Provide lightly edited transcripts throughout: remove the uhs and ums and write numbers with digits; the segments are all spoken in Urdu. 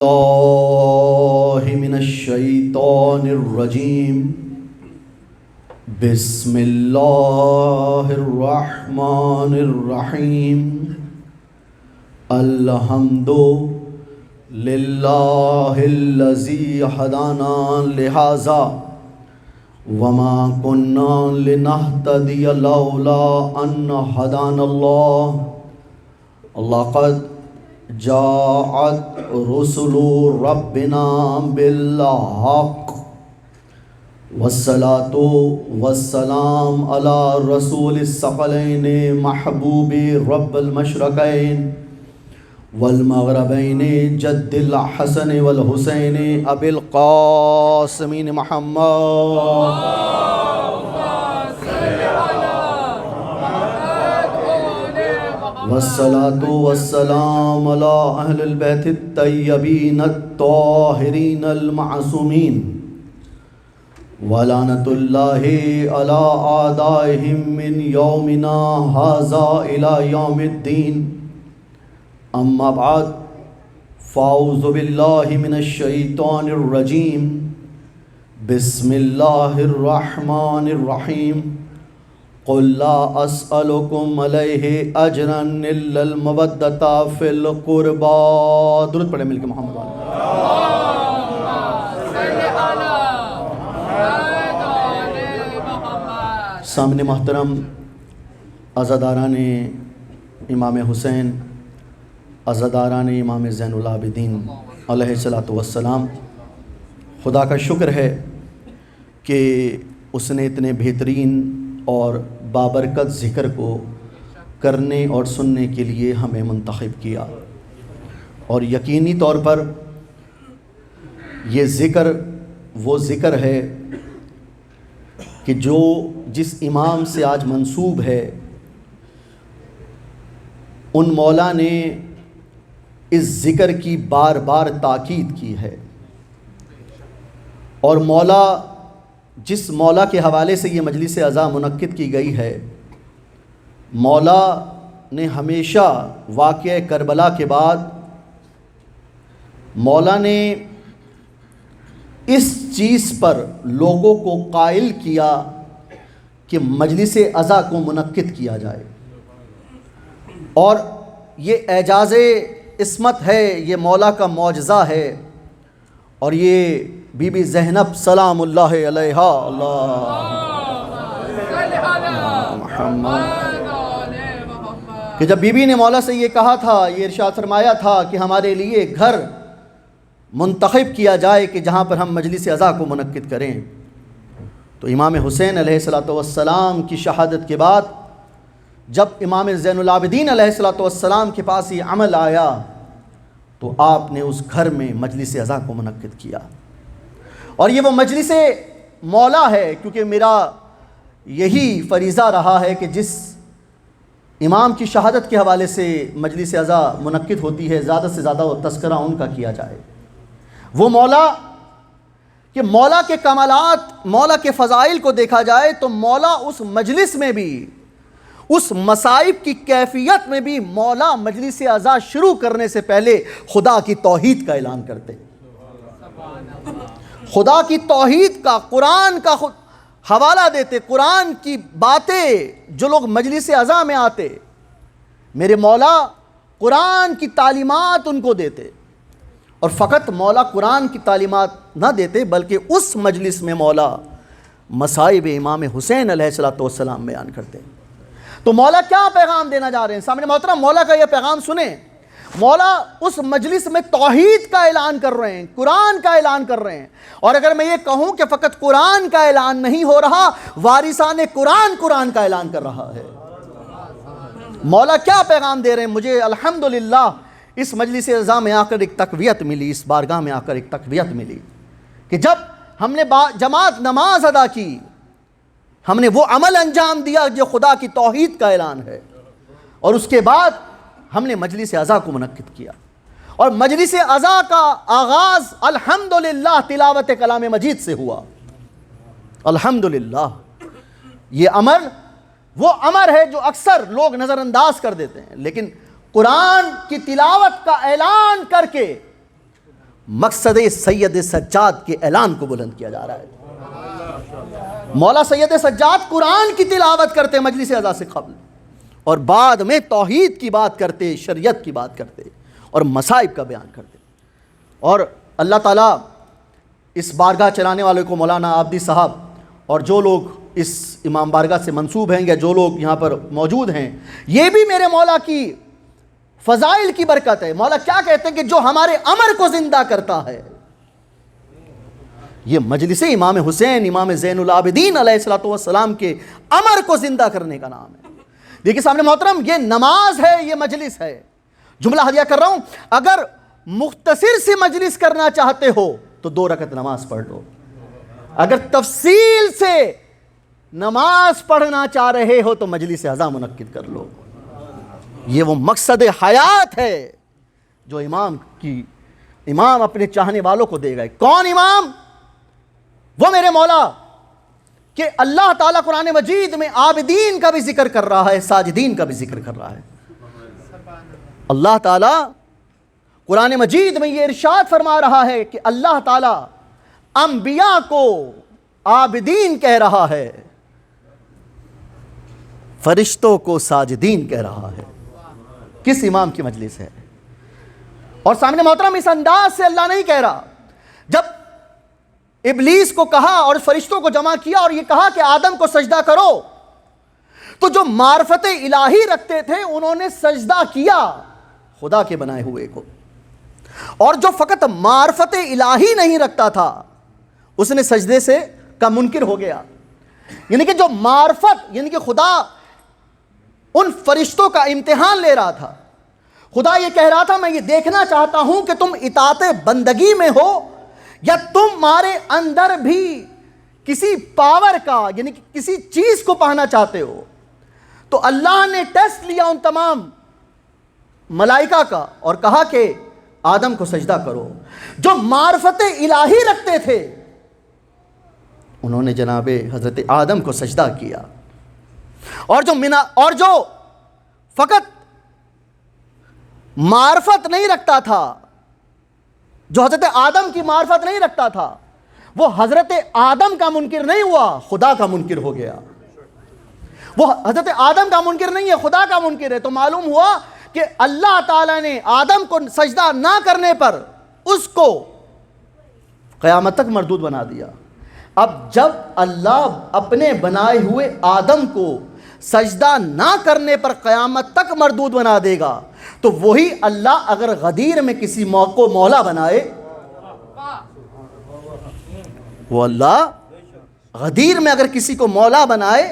الله من الشيطان الرجيم. بسم الله الرحمن الرحيم. الحمد لله الذي هدانا لهذا وما كنا لنهتدي لولا أن هدانا الله. لقد جاءت رسل ربنا بالحق والصلاة والسلام على رسول الثقلين محبوب رب المشرقين والمغربين جد الحسن والحسين أبي القاسمين محمد. والصلاة والسلام على أهل البيت الطيبين الطاهرين المعصومين ولعنة الله على أعدائهم من يومنا هذا إلى يوم الدين. أما بعد فأعوذ بالله من الشيطان الرجيم. بسم الله الرحمن الرحيم. قل لا أسألكم عليه أجرا إلا المودة في القربى. درود پڑھیں مل کے محمد سامنے محترم عزاداران امام حسین، عزاداران امام زین العابدین علیہ الصلوۃ والسلام، خدا کا شکر ہے کہ اس نے اتنے بہترین اور بابرکت ذکر کو کرنے اور سننے کے لیے ہمیں منتخب کیا، اور یقینی طور پر یہ ذکر وہ ذکر ہے کہ جو جس امام سے آج منسوب ہے، ان مولا نے اس ذکر کی بار بار تاکید کی ہے، اور مولا جس مولا کے حوالے سے یہ مجلس عزا منعقد کی گئی ہے، مولا نے ہمیشہ واقعہ کربلا کے بعد مولا نے اس چیز پر لوگوں کو قائل کیا کہ مجلس عزا کو منعقد کیا جائے، اور یہ اعجاز عصمت ہے، یہ مولا کا معجزہ ہے، اور یہ بی بی زینب سلام اللہ علیہا کہ جب بی بی نے مولا سے یہ کہا تھا، یہ ارشاد فرمایا تھا کہ ہمارے لیے گھر منتخب کیا جائے کہ جہاں پر ہم مجلس عزا کو منعقد کریں، تو امام حسین علیہ الصلوۃ والسلام کی شہادت کے بعد جب امام زین العابدین علیہ الصلوۃ والسلام کے پاس یہ عمل آیا تو آپ نے اس گھر میں مجلس عزا کو منعقد کیا، اور یہ وہ مجلس مولا ہے، کیونکہ میرا یہی فریضہ رہا ہے کہ جس امام کی شہادت کے حوالے سے مجلس عزا منعقد ہوتی ہے، زیادہ سے زیادہ وہ تذکرہ ان کا کیا جائے، وہ مولا کہ مولا کے کمالات، مولا کے فضائل کو دیکھا جائے تو مولا اس مجلس میں بھی، اس مصائب کی کیفیت میں بھی مولا مجلس عزا شروع کرنے سے پہلے خدا کی توحید کا اعلان کرتے، خدا کی توحید کا، قرآن کا حوالہ دیتے، قرآن کی باتیں جو لوگ مجلس عزا میں آتے، میرے مولا قرآن کی تعلیمات ان کو دیتے، اور فقط مولا قرآن کی تعلیمات نہ دیتے بلکہ اس مجلس میں مولا مصائب امام حسین علیہ الصلوۃ والسلام بیان کرتے۔ تو مولا کیا پیغام دینا جا رہے ہیں؟ سامنے محترم مولا کا یہ پیغام سنیں۔ مولا اس مجلس میں توحید کا اعلان کر رہے ہیں، قرآن کا اعلان کر رہے ہیں، اور اگر میں یہ کہوں کہ فقط قرآن کا اعلان نہیں ہو رہا، وارثان قرآن قرآن کا اعلان کر رہا ہے۔ مولا کیا پیغام دے رہے ہیں؟ مجھے الحمدللہ اس مجلس عزا میں آ کر ایک تقویت ملی، اس بارگاہ میں آ کر ایک تقویت ملی کہ جب ہم نے جماعت نماز ادا کی، ہم نے وہ عمل انجام دیا جو خدا کی توحید کا اعلان ہے، اور اس کے بعد ہم نے مجلس عزا کو منعقد کیا، اور مجلس عزا کا آغاز الحمدللہ تلاوت کلام مجید سے ہوا۔ الحمدللہ یہ امر وہ امر ہے جو اکثر لوگ نظر انداز کر دیتے ہیں، لیکن قرآن کی تلاوت کا اعلان کر کے مقصد سید سجاد کے اعلان کو بلند کیا جا رہا ہے۔ مولا سید سجاد قرآن کی تلاوت کرتے مجلس اعزاز سے قبل، اور بعد میں توحید کی بات کرتے، شریعت کی بات کرتے اور مصائب کا بیان کرتے۔ اور اللہ تعالیٰ اس بارگاہ چلانے والے کو مولانا عابدی صاحب اور جو لوگ اس امام بارگاہ سے منسوب ہیں یا جو لوگ یہاں پر موجود ہیں، یہ بھی میرے مولا کی فضائل کی برکت ہے۔ مولا کیا کہتے ہیں کہ جو ہمارے امر کو زندہ کرتا ہے، یہ مجلس امام حسین امام زین العابدین علیہ السلام کے امر کو زندہ کرنے کا نام ہے۔ دیکھیے سامنے محترم، یہ نماز ہے، یہ مجلس ہے۔ جملہ ہدیہ کر رہا ہوں، اگر مختصر سے مجلس کرنا چاہتے ہو تو 2 رکعت نماز پڑھ لو، اگر تفصیل سے نماز پڑھنا چاہ رہے ہو تو مجلس اعزا منعقد کر لو۔ یہ وہ مقصد حیات ہے جو امام اپنے چاہنے والوں کو دے گا۔ کون امام؟ وہ میرے مولا کہ اللہ تعالیٰ قرآن مجید میں عابدین کا بھی ذکر کر رہا ہے، ساجدین کا بھی ذکر کر رہا ہے۔ اللہ تعالیٰ قرآن مجید میں یہ ارشاد فرما رہا ہے کہ اللہ تعالیٰ انبیاء کو عابدین کہہ رہا ہے، فرشتوں کو ساجدین کہہ رہا ہے۔ کس امام کی مجلس ہے؟ اور سامنے محترم اس انداز سے اللہ نہیں کہہ رہا۔ جب ابلیس کو کہا اور فرشتوں کو جمع کیا اور یہ کہا کہ آدم کو سجدہ کرو، تو جو معرفت الہی رکھتے تھے انہوں نے سجدہ کیا خدا کے بنائے ہوئے کو، اور جو فقط معرفت الہی نہیں رکھتا تھا اس نے سجدے سے کا منکر ہو گیا۔ یعنی کہ جو معرفت، یعنی کہ خدا ان فرشتوں کا امتحان لے رہا تھا۔ خدا یہ کہہ رہا تھا میں یہ دیکھنا چاہتا ہوں کہ تم اطاعت بندگی میں ہو یا تمہارے اندر بھی کسی پاور کا، یعنی کہ کسی چیز کو پانا چاہتے ہو۔ تو اللہ نے ٹیسٹ لیا ان تمام ملائکہ کا اور کہا کہ آدم کو سجدہ کرو۔ جو معرفت الہی رکھتے تھے انہوں نے جناب حضرت آدم کو سجدہ کیا، اور جو فقط معرفت نہیں رکھتا تھا، جو حضرت آدم کی معرفت نہیں رکھتا تھا، وہ حضرت آدم کا منکر نہیں ہوا، خدا کا منکر ہو گیا۔ وہ حضرت آدم کا منکر نہیں ہے، خدا کا منکر ہے۔ تو معلوم ہوا کہ اللہ تعالیٰ نے آدم کو سجدہ نہ کرنے پر اس کو قیامت تک مردود بنا دیا۔ اب جب اللہ اپنے بنائے ہوئے آدم کو سجدہ نہ کرنے پر قیامت تک مردود بنا دے گا، تو وہی اللہ اگر غدیر میں کسی کو مولا بنائے، وہ اللہ غدیر میں اگر کسی کو مولا بنائے،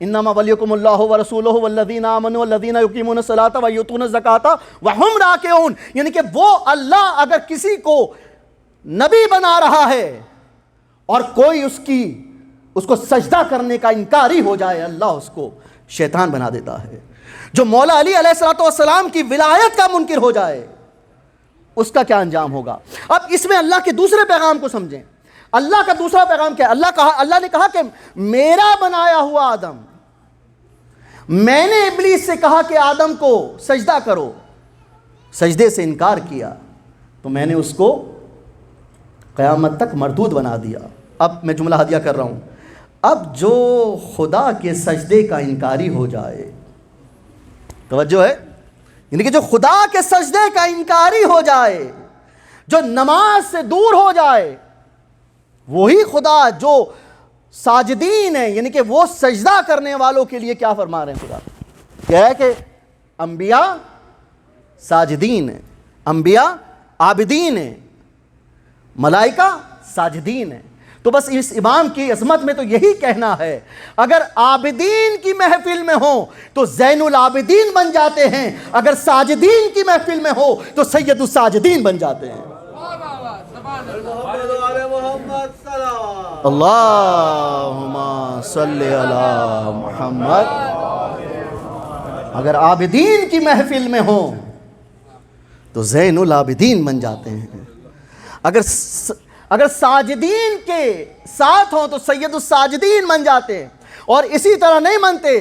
انما ولیکم اللہ ورسولہ والذین آمنوا والذین یقیمون الصلاۃ ویؤتون الزکاۃ وہم راکعون، یعنی کہ وہ اللہ اگر کسی کو نبی بنا رہا ہے اور کوئی اس کو سجدہ کرنے کا انکاری ہو جائے، اللہ اس کو شیطان بنا دیتا ہے۔ جو مولا علی علیہ السلام کی ولایت کا منکر ہو جائے، اس کا کیا انجام ہوگا؟ اب اس میں اللہ کے دوسرے پیغام کو سمجھیں۔ اللہ کا دوسرا پیغام کیا ہے؟ اللہ نے کہا کہ میرا بنایا ہوا آدم، میں نے ابلیس سے کہا کہ آدم کو سجدہ کرو، سجدے سے انکار کیا، تو میں نے اس کو قیامت تک مردود بنا دیا۔ اب میں جملہ ہدیہ کر رہا ہوں، اب جو خدا کے سجدے کا انکاری ہو جائے، توجہ ہے، یعنی کہ جو خدا کے سجدے کا انکاری ہو جائے، جو نماز سے دور ہو جائے، وہی خدا جو ساجدین ہیں، یعنی کہ وہ سجدہ کرنے والوں کے لیے کیا فرما رہے ہیں؟ خدا کیا ہے کہ انبیاء ساجدین ہیں، انبیاء عابدین ہیں، ملائکہ ساجدین ہیں۔ تو بس اس امام کی عظمت میں تو یہی کہنا ہے، اگر عابدین کی محفل میں ہو تو زین العابدین بن جاتے ہیں، اگر ساجدین کی محفل میں ہو تو سید الساجدین بن جاتے ہیں۔ اللہم صلی علی محمد۔ اگر عابدین کی محفل میں ہو تو زین العابدین بن جاتے ہیں، اگر ساجدین کے ساتھ ہوں تو سید الساجدین بن جاتے ہیں، اور اسی طرح نہیں منتے،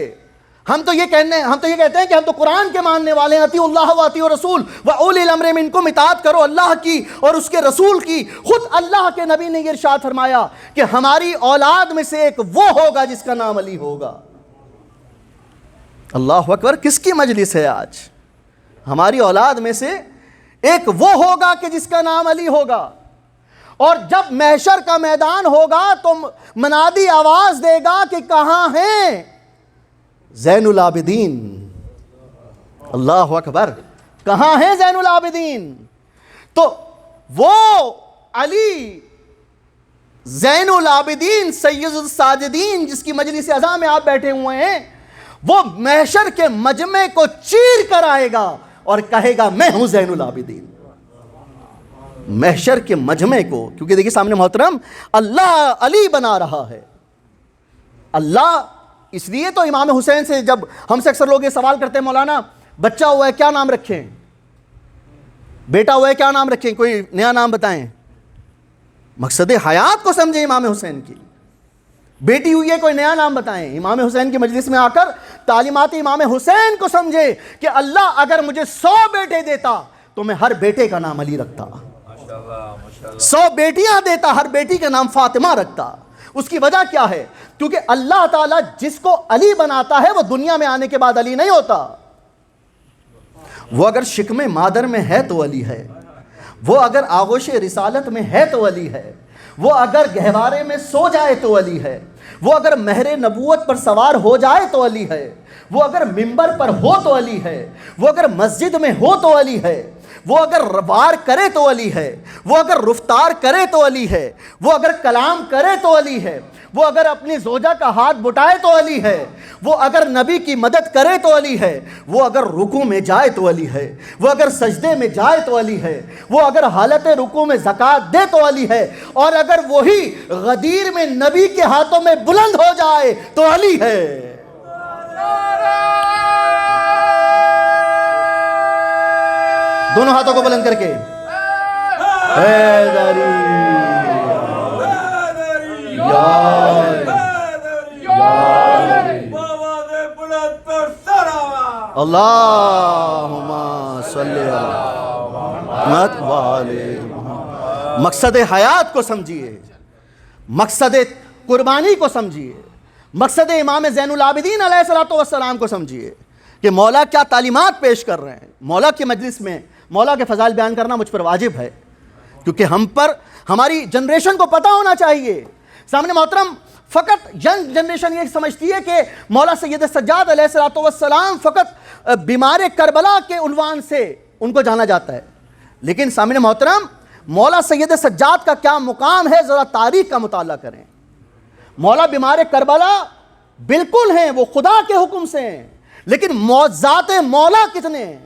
ہم تو یہ کہتے ہیں کہ ہم تو قرآن کے ماننے والے ہیں، اطیعوا اللہ و اطیعوا الرسول و اولی الامر منکم، اطاعت کرو اللہ کی اور اس کے رسول کی۔ خود اللہ کے نبی نے یہ ارشاد فرمایا کہ ہماری اولاد میں سے ایک وہ ہوگا جس کا نام علی ہوگا۔ اللہ اکبر، کس کی مجلس ہے آج؟ ہماری اولاد میں سے ایک وہ ہوگا کہ جس کا نام علی ہوگا، اور جب محشر کا میدان ہوگا تو منادی آواز دے گا کہ کہاں ہیں زین العابدین؟ اللہ اکبر، کہاں ہیں زین العابدین؟ تو وہ علی زین العابدین سید الساجدین جس کی مجلس اعظم میں آپ بیٹھے ہوئے ہیں، وہ محشر کے مجمع کو چیر کر آئے گا اور کہے گا میں ہوں زین العابدین۔ محشر کے مجمع کو، کیونکہ دیکھیے سامنے محترم، اللہ علی بنا رہا ہے۔ اللہ، اس لیے تو امام حسین سے جب ہم سے اکثر لوگ یہ سوال کرتے ہیں مولانا بچہ ہوا ہے کیا نام رکھیں، بیٹا ہوا ہے کیا نام رکھیں، کوئی نیا نام بتائیں۔ مقصد حیات کو سمجھیں امام حسین کی۔ بیٹی ہوئی ہے کوئی نیا نام بتائیں۔ امام حسین کی مجلس میں آ کر تعلیمات امام حسین کو سمجھے کہ اللہ اگر مجھے 100 بیٹے دیتا تو میں ہر بیٹے کا نام علی رکھتا، 100 بیٹیاں دیتا ہر بیٹی کا نام فاطمہ رکھتا۔ اس کی وجہ کیا ہے؟ کیونکہ اللہ تعالیٰ جس کو علی بناتا ہے وہ دنیا میں آنے کے بعد علی نہیں ہوتا۔ وہ اگر شکم مادر میں ہے تو علی ہے، وہ اگر آغوش رسالت میں ہے تو علی ہے، وہ اگر گہوارے میں سو جائے تو علی ہے، وہ اگر مہر نبوت پر سوار ہو جائے تو علی ہے، وہ اگر منبر پر ہو تو علی ہے، وہ اگر مسجد میں ہو تو علی ہے، وہ اگر وار کرے تو علی ہے، وہ اگر رفتار کرے تو علی ہے، وہ اگر کلام کرے تو علی ہے، وہ اگر اپنی زوجہ کا ہاتھ بٹائے تو علی ہے، وہ اگر نبی کی مدد کرے تو علی ہے، وہ اگر رکوع میں جائے تو علی ہے، وہ اگر سجدے میں جائے تو علی ہے، وہ اگر حالت رکوع میں زکوٰۃ دے تو علی ہے، اور اگر وہی غدیر میں نبی کے ہاتھوں میں بلند ہو جائے تو علی ہے۔ دونوں ہاتھوں کو بلند کر کے حیدری اللہم صلی اللہ علیہ محمد۔ مقصد حیات کو سمجھیے، مقصد قربانی کو سمجھیے، مقصد امام زین العابدین علیہ السلام کو سمجھیے کہ مولا کیا تعلیمات پیش کر رہے ہیں۔ مولا کی مجلس میں مولا کے فضائل بیان کرنا مجھ پر واجب ہے، کیونکہ ہم پر، ہماری جنریشن کو پتہ ہونا چاہیے۔ سامنے محترم، فقط ینگ جنریشن یہ سمجھتی ہے کہ مولا سید سجاد علیہ السلام فقط بیمار کربلا کے عنوان سے ان کو جانا جاتا ہے، لیکن سامنے محترم مولا سید سجاد کا کیا مقام ہے، ذرا تاریخ کا مطالعہ کریں۔ مولا بیمار کربلا بالکل ہیں، وہ خدا کے حکم سے ہیں، لیکن معجزات مولا کتنے ہیں؟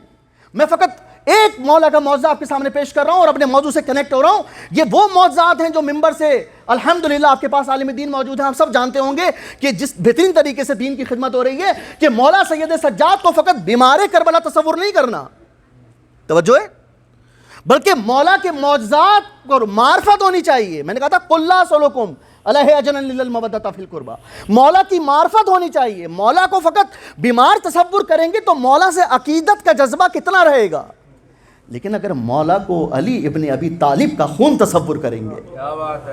میں فقط ایک مولا کا معجزہ آپ کے سامنے پیش کر رہا ہوں اور اپنے موضوع سے کنیکٹ ہو رہا ہوں۔ یہ وہ معجزات ہیں جو منبر سے الحمدللہ آپ کے پاس عالم دین موجود ہیں، آپ سب جانتے ہوں گے کہ جس بہترین طریقے سے دین کی خدمت ہو رہی ہے کہ مولا سید سجاد کو فقط بیمار کربلا تصور نہیں کرنا، توجہ ہے، بلکہ مولا کے معجزات اور معرفت ہونی چاہیے۔ میں نے کہا تھا قُلْ لَا أَسْأَلُكُمْ عَلَيْهِ أَجْرًا إِلَّا الْمَوَدَّةَ فِي الْقُرْبَى۔ مولا کی معرفت ہونی چاہیے۔ مولا کو فقط بیمار تصور کریں گے تو مولا سے عقیدت کا جذبہ کتنا رہے گا، لیکن اگر مولا کو علی ابن ابی طالب کا خون تصور کریں گے، کیا بات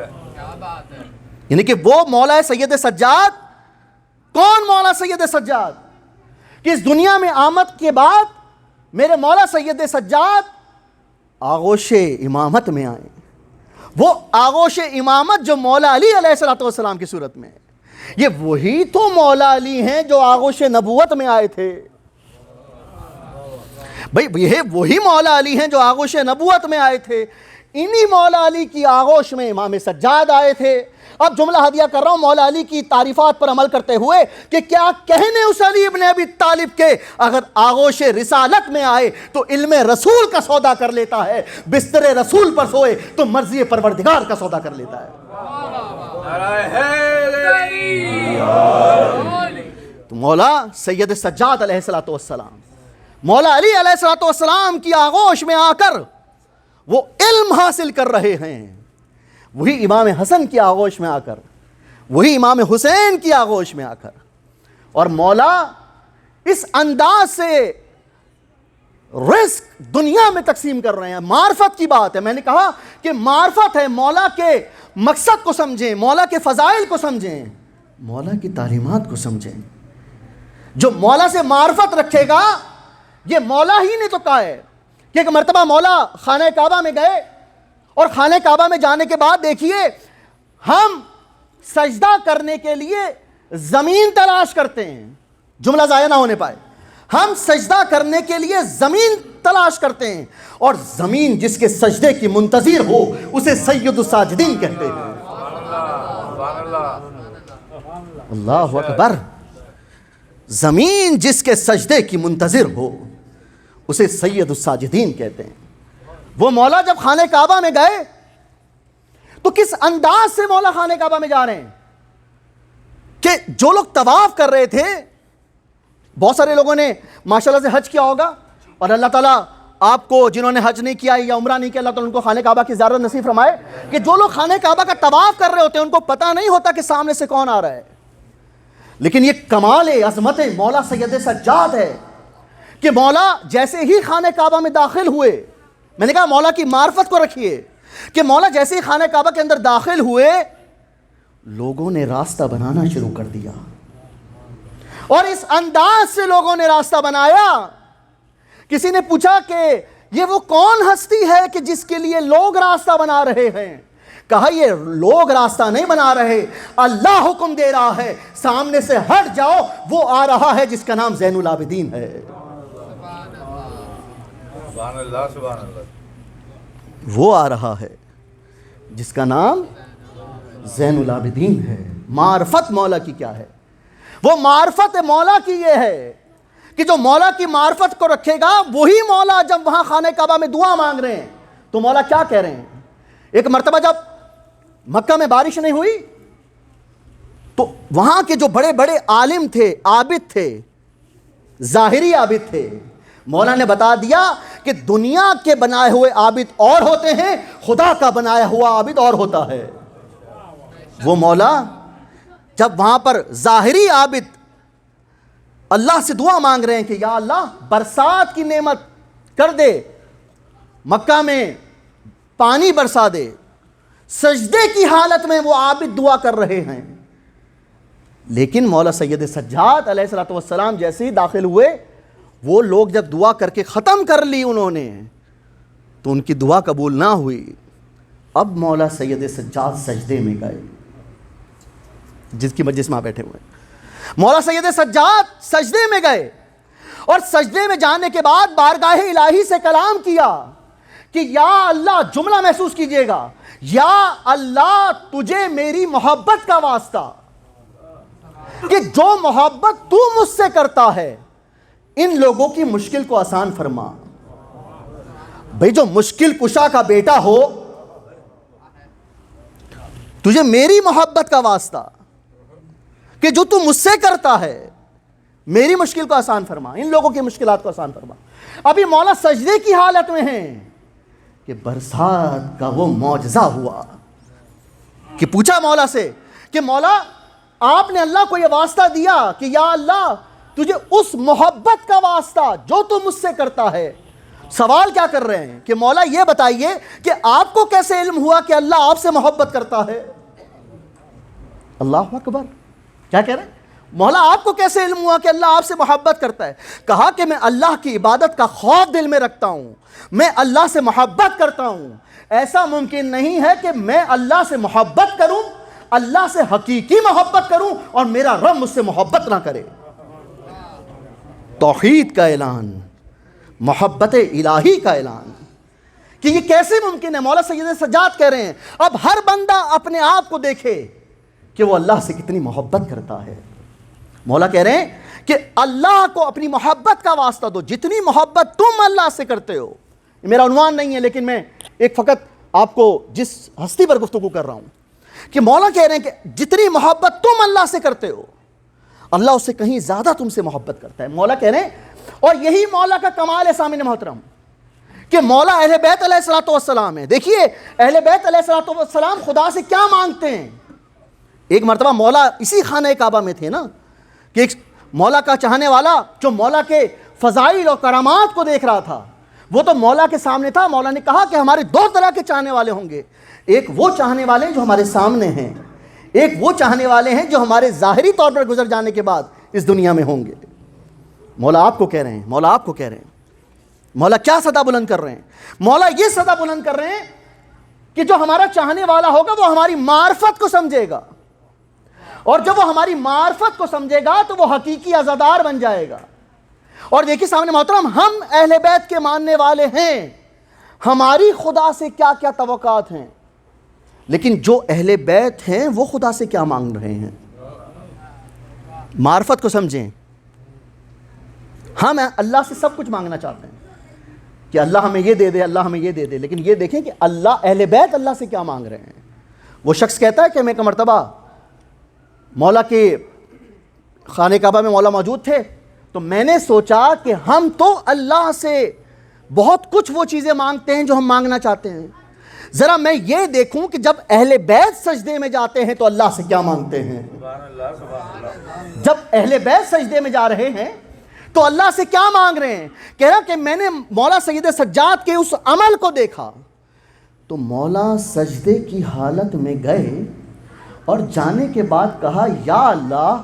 ہے، یعنی کہ وہ مولا سید سجاد، کون مولا سید سجاد کہ اس دنیا میں آمد کے بعد میرے مولا سید سجاد آغوش امامت میں آئے۔ وہ آغوش امامت جو مولا علی علیہ السلام کی صورت میں ہے، یہ وہی تو مولا علی ہیں جو آغوش نبوت میں آئے تھے۔ بھئی یہ وہی مولا علی ہیں جو آغوش نبوت میں آئے تھے، انہی مولا علی کی آغوش میں امام سجاد آئے تھے۔ اب جملہ ہدیہ کر رہا ہوں مولا علی کی تعریفات پر عمل کرتے ہوئے کہ کیا کہنے اس علی ابن ابی طالب کے اگر آغوش رسالت میں آئے تو علم رسول کا سودا کر لیتا ہے، بستر رسول پر سوئے تو مرضی پروردگار کا سودا کر لیتا ہے۔ تو مولا سید سجاد علیہ السلام، مولا علی علیہ السلام کی آغوش میں آ کر وہ علم حاصل کر رہے ہیں، وہی امام حسن کی آغوش میں آ کر، وہی امام حسین کی آغوش میں آ کر، اور مولا اس انداز سے رزق دنیا میں تقسیم کر رہے ہیں. معرفت کی بات ہے. میں نے کہا کہ معرفت ہے, مولا کے مقصد کو سمجھیں, مولا کے فضائل کو سمجھیں, مولا کی تعلیمات کو سمجھیں. جو مولا سے معرفت رکھے گا, یہ مولا ہی نے تو کہا ہے کہ ایک مرتبہ مولا خانہ کعبہ میں گئے, اور خانہ کعبہ میں جانے کے بعد دیکھیے ہم سجدہ کرنے کے لیے زمین تلاش کرتے ہیں. جملہ ضائع نہ ہونے پائے. ہم سجدہ کرنے کے لیے زمین تلاش کرتے ہیں, اور زمین جس کے سجدے کی منتظر ہو اسے سید الساجدین کہتے ہیں. اللہ اکبر. زمین جس کے سجدے کی منتظر ہو اسے سید الساجدین کہتے ہیں. وہ مولا جب خانہ کعبہ میں گئے تو کس انداز سے مولا خانہ کعبہ میں جا رہے ہیں کہ جو لوگ طواف کر رہے تھے, بہت سارے لوگوں نے ماشاءاللہ سے حج کیا ہوگا, اور اللہ تعالیٰ آپ کو جنہوں نے حج نہیں کیا یا عمرہ نہیں کیا, اللہ تعالیٰ ان کو خانہ کعبہ کی زیارت نصیب فرمائے, کہ جو لوگ خانہ کعبہ کا طواف کر رہے ہوتے ہیں ان کو پتہ نہیں ہوتا کہ سامنے سے کون آ رہا ہے. لیکن یہ کمال عظمت مولا سید سجاد ہے کہ مولا جیسے ہی خانہ کعبہ میں داخل ہوئے, میں نے کہا مولا کی معرفت کو رکھیے, کہ مولا جیسے ہی خانہ کعبہ کے اندر داخل ہوئے لوگوں نے راستہ بنانا شروع کر دیا, اور اس انداز سے لوگوں نے راستہ بنایا. کسی نے پوچھا کہ یہ وہ کون ہستی ہے کہ جس کے لیے لوگ راستہ بنا رہے ہیں؟ کہا یہ لوگ راستہ نہیں بنا رہے, اللہ حکم دے رہا ہے سامنے سے ہٹ جاؤ, وہ آ رہا ہے جس کا نام زین العابدین ہے. سبحان اللہ سبحان اللہ. وہ آ رہا ہے جس کا نام زین العابدین ہے. معرفت مولا کی کیا ہے؟ وہ معرفت مولا کی یہ ہے کہ جو مولا کی معرفت کو رکھے گا وہی مولا جب وہاں خانہ کعبہ میں دعا مانگ رہے ہیں تو مولا کیا کہہ رہے ہیں. ایک مرتبہ جب مکہ میں بارش نہیں ہوئی تو وہاں کے جو بڑے بڑے عالم تھے, عابد تھے, ظاہری عابد تھے, مولا نے بتا دیا کہ دنیا کے بنائے ہوئے عابد اور ہوتے ہیں, خدا کا بنایا ہوا عابد اور ہوتا ہے. وہ مولا جب وہاں پر ظاہری عابد اللہ سے دعا مانگ رہے ہیں کہ یا اللہ برسات کی نعمت کر دے, مکہ میں پانی برسا دے, سجدے کی حالت میں وہ عابد دعا کر رہے ہیں. لیکن مولا سید سجاد علیہ الصلوۃ والسلام جیسے ہی داخل ہوئے, وہ لوگ جب دعا کر کے ختم کر لی انہوں نے تو ان کی دعا قبول نہ ہوئی. اب مولا سید سجاد سجدے میں گئے, جس کی مجلس میں آپ بیٹھے ہوئے ہیں. مولا سید سجاد سجدے میں گئے, اور سجدے میں جانے کے بعد بارگاہ الہی سے کلام کیا کہ یا اللہ, جملہ محسوس کیجئے گا, یا اللہ تجھے میری محبت کا واسطہ کہ جو محبت تو مجھ سے کرتا ہے ان لوگوں کی مشکل کو آسان فرما. بھئی جو مشکل کشا کا بیٹا ہو, تجھے میری محبت کا واسطہ کہ جو تو مجھ سے کرتا ہے میری مشکل کو آسان فرما, ان لوگوں کی مشکلات کو آسان فرما. ابھی مولا سجدے کی حالت میں ہیں کہ برسات کا وہ معجزہ ہوا کہ پوچھا مولا سے کہ مولا آپ نے اللہ کو یہ واسطہ دیا کہ یا اللہ تجھے اس محبت کا واسطہ جو تو مجھ سے کرتا ہے. سوال کیا کر رہے ہیں کہ مولا یہ بتائیے کہ آپ کو کیسے علم ہوا کہ اللہ آپ سے محبت کرتا ہے؟ اللہ اکبر. کیا کہہ رہے ہیں؟ مولا آپ کو کیسے علم ہوا کہ اللہ آپ سے محبت کرتا ہے؟ کہا کہ میں اللہ کی عبادت کا خوف دل میں رکھتا ہوں, میں اللہ سے محبت کرتا ہوں. ایسا ممکن نہیں ہے کہ میں اللہ سے محبت کروں, اللہ سے حقیقی محبت کروں اور میرا رب مجھ سے محبت نہ کرے. توحید کا اعلان, محبت الہی کا اعلان کہ یہ کیسے ممکن ہے. مولا سید سجاد کہہ رہے ہیں اب ہر بندہ اپنے آپ کو دیکھے کہ وہ اللہ سے کتنی محبت کرتا ہے. مولا کہہ رہے ہیں کہ اللہ کو اپنی محبت کا واسطہ دو, جتنی محبت تم اللہ سے کرتے ہو. میرا عنوان نہیں ہے لیکن میں ایک فقط آپ کو جس ہستی پر گفتگو کر رہا ہوں کہ مولا کہہ رہے ہیں کہ جتنی محبت تم اللہ سے کرتے ہو اللہ اس سے کہیں زیادہ تم سے محبت کرتا ہے. مولا کہہ رہے ہیں, اور یہی مولا کا کمال ہے سامعین محترم کہ مولا اہل بیت علیہ الصلوۃ والسلام ہے. دیکھیے اہل بیت علیہ الصلوۃ والسلام خدا سے کیا مانگتے ہیں. ایک مرتبہ مولا اسی خانہ کعبہ میں تھے نا کہ ایک مولا کا چاہنے والا جو مولا کے فضائل اور کرامات کو دیکھ رہا تھا، وہ تو مولا کے سامنے تھا۔ مولا نے کہا کہ ہمارے دو طرح کے چاہنے والے ہوں گے، ایک وہ چاہنے والے ہیں جو ہمارے سامنے ہیں، ایک وہ چاہنے والے ہیں جو ہمارے ظاہری طور پر گزر جانے کے بعد اس دنیا میں ہوں گے۔ مولا آپ کو کہہ رہے ہیں، مولا آپ کو کہہ رہے ہیں، مولا کیا صدا بلند کر رہے ہیں؟ مولا یہ صدا بلند کر رہے ہیں کہ جو ہمارا چاہنے والا ہوگا وہ ہماری معرفت کو سمجھے گا، اور جب وہ ہماری معرفت کو سمجھے گا تو وہ حقیقی عزادار بن جائے گا۔ اور دیکھیے سامنے محترم، ہم اہل بیت کے ماننے والے ہیں، ہماری خدا سے کیا کیا توقعات ہیں، لیکن جو اہل بیت ہیں وہ خدا سے کیا مانگ رہے ہیں؟ معرفت کو سمجھیں۔ ہم اللہ سے سب کچھ مانگنا چاہتے ہیں کہ اللہ ہمیں یہ دے دے، اللہ ہمیں یہ دے دے، لیکن یہ دیکھیں کہ اللہ، اہل بیت اللہ سے کیا مانگ رہے ہیں۔ وہ شخص کہتا ہے کہ میں ایک مرتبہ مولا کے خانہ کعبہ میں مولا موجود تھے، تو میں نے سوچا کہ ہم تو اللہ سے بہت کچھ وہ چیزیں مانگتے ہیں جو ہم مانگنا چاہتے ہیں، ذرا میں یہ دیکھوں کہ جب اہل بیت سجدے میں جاتے ہیں تو اللہ سے کیا مانگتے ہیں۔ سبحان اللہ سبحان اللہ۔ جب اہل بیت سجدے میں جا رہے ہیں تو اللہ سے کیا مانگ رہے ہیں؟ کہہ رہا کہ میں نے مولا سید سجاد کے اس عمل کو دیکھا تو مولا سجدے کی حالت میں گئے اور جانے کے بعد کہا یا اللہ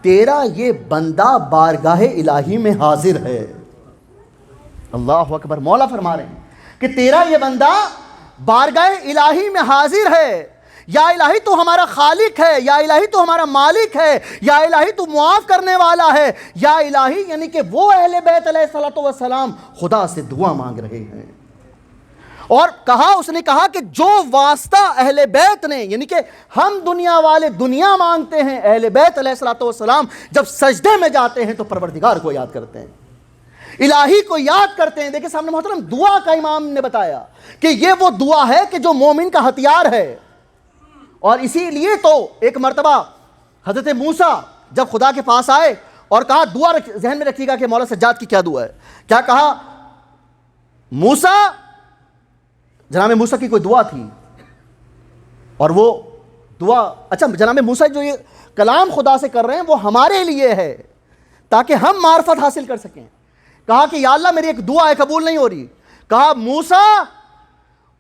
تیرا یہ بندہ بارگاہ الہی میں حاضر ہے۔ اللہ اکبر۔ مولا فرما رہے ہیں کہ تیرا یہ بندہ بارگاہ الہی میں حاضر ہے، یا الہی تو ہمارا خالق ہے، یا الہی تو ہمارا مالک ہے، یا الہی تو معاف کرنے والا ہے، یا الہی یعنی کہ وہ اہل بیت علیہ الصلوۃ والسلام خدا سے دعا مانگ رہے ہیں۔ اور کہا، اس نے کہا کہ جو واسطہ اہل بیت نے، یعنی کہ ہم دنیا والے دنیا مانگتے ہیں، اہل بیت علیہ الصلوۃ والسلام جب سجدے میں جاتے ہیں تو پروردگار کو یاد کرتے ہیں، الہی کو یاد کرتے ہیں۔ دیکھیں سامنے محترم، دعا کا امام نے بتایا کہ یہ وہ دعا ہے کہ جو مومن کا ہتھیار ہے، اور اسی لیے تو ایک مرتبہ حضرت موسیٰ جب خدا کے پاس آئے اور کہا، دعا ذہن میں رکھیے گا کہ مولا سجاد کی کیا دعا ہے، کیا کہا؟ موسیٰ، جناب موسیٰ کی کوئی دعا تھی، اور وہ دعا، اچھا جناب موسیٰ جو یہ کلام خدا سے کر رہے ہیں وہ ہمارے لیے ہے تاکہ ہم معرفت حاصل کر سکیں۔ کہا کہ یا اللہ میری ایک دعا ہے، قبول نہیں ہو رہی۔ کہا موسیٰ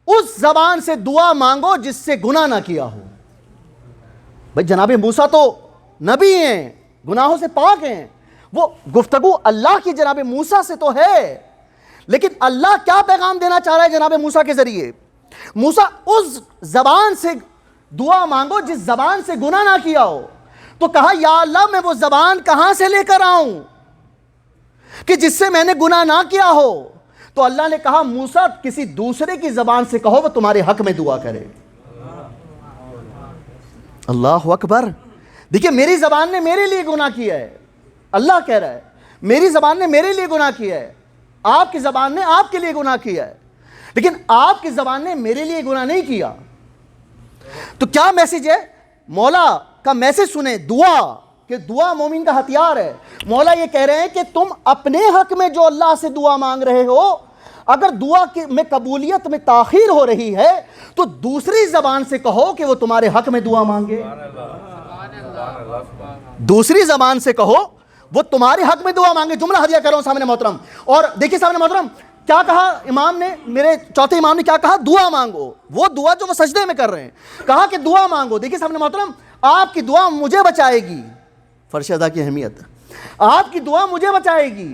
اس زبان سے دعا مانگو جس سے گناہ نہ کیا ہو۔ بھئی جناب موسیٰ تو نبی ہیں، گناہوں سے پاک ہیں، وہ گفتگو اللہ کی جناب موسیٰ سے تو ہے، لیکن اللہ کیا پیغام دینا چاہ رہا ہے جناب موسیٰ کے ذریعے؟ موسیٰ اس زبان سے دعا مانگو جس زبان سے گناہ نہ کیا ہو۔ تو کہا یا اللہ میں وہ زبان کہاں سے لے کر آؤں کہ جس سے میں نے گناہ نہ کیا ہو؟ تو اللہ نے کہا موسیٰ کسی دوسرے کی زبان سے کہو وہ تمہارے حق میں دعا کرے۔ اللہ اکبر۔ دیکھیں میری زبان نے میرے لیے گناہ کیا ہے، اللہ کہہ رہا ہے میری زبان نے میرے لیے گناہ کیا ہے، آپ کی زبان نے آپ کے لیے گناہ کیا ہے، لیکن آپ کی زبان نے میرے لیے گناہ نہیں کیا۔ تو کیا میسج ہے؟ مولا کا میسج سنیں، دعا، کہ دعا مومن کا ہتھیار ہے۔ مولا یہ کہہ رہے ہیں کہ تم اپنے حق میں جو اللہ سے دعا مانگ رہے ہو، اگر دعا میں قبولیت میں تاخیر ہو رہی ہے تو دوسری زبان سے کہو کہ وہ تمہارے حق میں دعا مانگے، دوسری زبان سے کہو وہ تمہارے حق میں دعا مانگے۔ جملہ ہدیہ کر رہا ہوں سامنے محترم، اور دیکھیے سامنے محترم کیا کہا امام نے، میرے چوتھے امام نے کیا کہا؟ دعا مانگو، وہ دعا جو وہ سجدے میں کر رہے ہیں، کہا کہ دعا مانگو۔ دیکھیے سامنے محترم، آپ کی دعا مجھے بچائے گی، فرش ادا کی اہمیت، آپ کی دعا مجھے بچائے گی،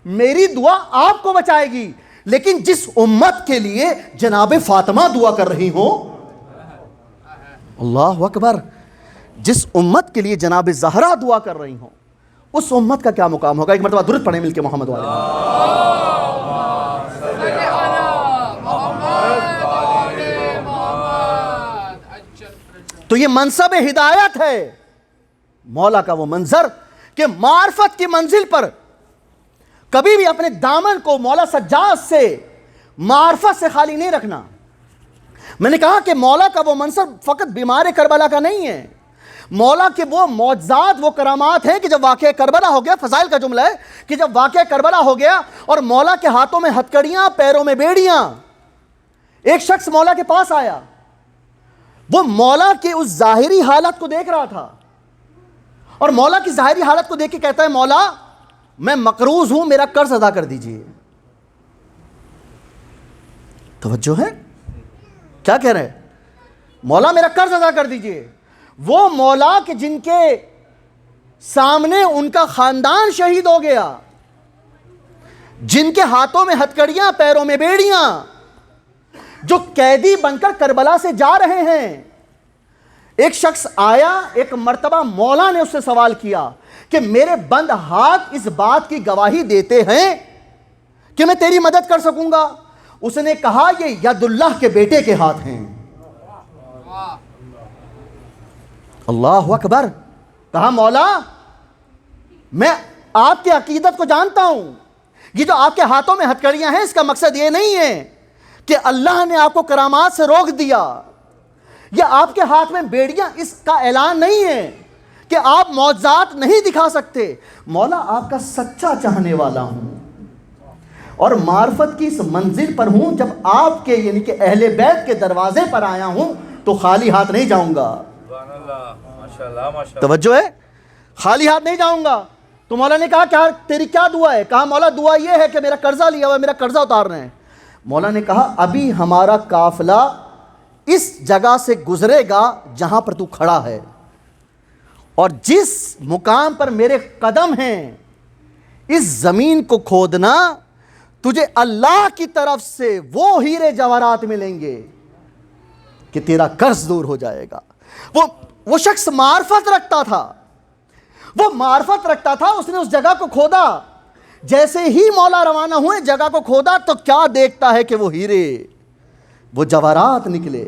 میری دعا آپ کو بچائے گی، لیکن جس امت کے لیے جناب فاطمہ دعا کر رہی ہو، اللہ اکبر، جس امت کے لیے جناب زہرا دعا کر رہی ہوں، اس امت کا کیا مقام ہوگا؟ ایک مرتبہ درود پڑھیں مل کے محمد والے۔ تو یہ منصب ہدایت ہے، مولا کا وہ منظر کہ معرفت کی منزل پر کبھی بھی اپنے دامن کو مولا سجاد سے، معرفت سے خالی نہیں رکھنا۔ میں نے کہا کہ مولا کا وہ منصب فقط بیمار کربلا کا نہیں ہے، مولا کے وہ معجزات، وہ کرامات ہیں کہ جب واقعہ کربلا ہو گیا، فضائل کا جملہ ہے کہ جب واقعہ کربلا ہو گیا اور مولا کے ہاتھوں میں ہتکڑیاں، پیروں میں بیڑیاں، ایک شخص مولا کے پاس آیا، وہ مولا کے اس ظاہری حالت کو دیکھ رہا تھا اور مولا کی ظاہری حالت کو دیکھ کے کہتا ہے مولا میں مقروض ہوں، میرا قرض ادا کر دیجئے۔ توجہ ہے کیا کہہ رہے ہیں؟ مولا میرا قرض ادا کر دیجئے۔ وہ مولا کہ جن کے سامنے ان کا خاندان شہید ہو گیا، جن کے ہاتھوں میں ہتکڑیاں پیروں میں بیڑیاں، جو قیدی بن کر کربلا سے جا رہے ہیں۔ ایک شخص آیا، ایک مرتبہ مولا نے اس سے سوال کیا کہ میرے بند ہاتھ اس بات کی گواہی دیتے ہیں کہ میں تیری مدد کر سکوں گا؟ اس نے کہا یہ ید اللہ کے بیٹے کے ہاتھ ہیں۔ اللہ اکبر۔ کہا مولا میں آپ کی عقیدت کو جانتا ہوں، یہ جو آپ کے ہاتھوں میں ہتکڑیاں ہیں اس کا مقصد یہ نہیں ہے کہ اللہ نے آپ کو کرامات سے روک دیا، یا آپ کے ہاتھ میں بیڑیاں اس کا اعلان نہیں ہے کہ آپ معجزات نہیں دکھا سکتے۔ مولا آپ کا سچا چاہنے والا ہوں اور معرفت کی اس منزل پر ہوں، جب آپ کے یعنی کہ اہل بیت کے دروازے پر آیا ہوں تو خالی ہاتھ نہیں جاؤں گا۔ توجہ ہے، خالی ہاتھ نہیں جاؤں گا۔ تو مولا نے کہا کیا تیری کیا دعا ہے؟ کہا مولا دعا یہ ہے کہ میرا قرضہ لیا ہوا ہے، میرا قرضہ اتار رہے ہیں۔ مولا نے کہا ابھی ہمارا قافلہ اس جگہ سے گزرے گا جہاں پر تو کھڑا ہے، اور جس مقام پر میرے قدم ہیں اس زمین کو کھودنا، تجھے اللہ کی طرف سے وہ ہیرے جواہرات ملیں گے کہ تیرا قرض دور ہو جائے گا۔ وہ شخص معرفت رکھتا تھا، وہ معرفت رکھتا تھا، اس نے اس جگہ کو کھودا۔ جیسے ہی مولا روانہ ہوئے جگہ کو کھودا تو کیا دیکھتا ہے کہ وہ ہیرے، وہ جواہرات نکلے۔